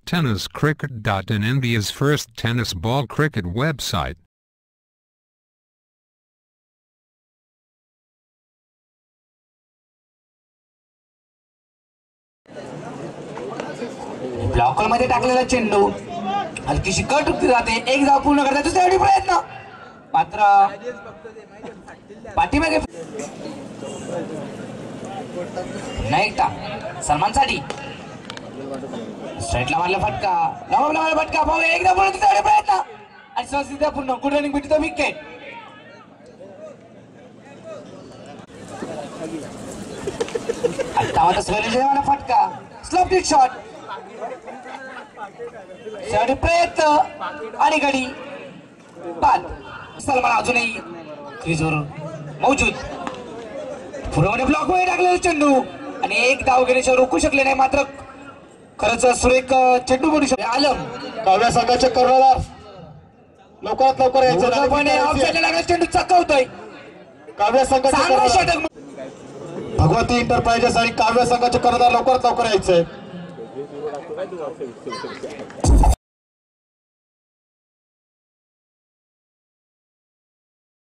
TennisCricket.in, India's first tennis ball cricket website. Blocker मध्ये टाकलेला चेंडू हलकीशी कट उठती जाते. एक धाव पूर्ण करता दुसऱ्या प्रयत्न मात्र पाठीमागे नाईकटा सलमान साठी स्ट्राईटला मारला फटका लावला फटका भाऊ. एक धाव पूर्ण दुसऱ्या प्रयत्न आणि सहजरित्या पूर्ण गुड रनिंग भेटतो विकेट. आता मात्र सहजरित्या फटका स्लोप किक शॉट शेवटी प्रयत्न आणि गडी बाद. सलमान अजूनही क्रीजवर मौजूद. पुढे ब्लॉक मध्ये टाकलेला चेंडू आणि एक धाव घेण्याशिवाय रोखू शकले नाही. मात्र खरंच सुरेख चेंडू पडू शकले. आलम काव्या संघाचे कर्णधार लवकरात लवकर यायचं. चेंडू चकवतोय. काव्या संघाचे भगवती इंटरप्राइजेस आणि काव्या संघाचे कर्णधार लवकरात लवकर यायचंय.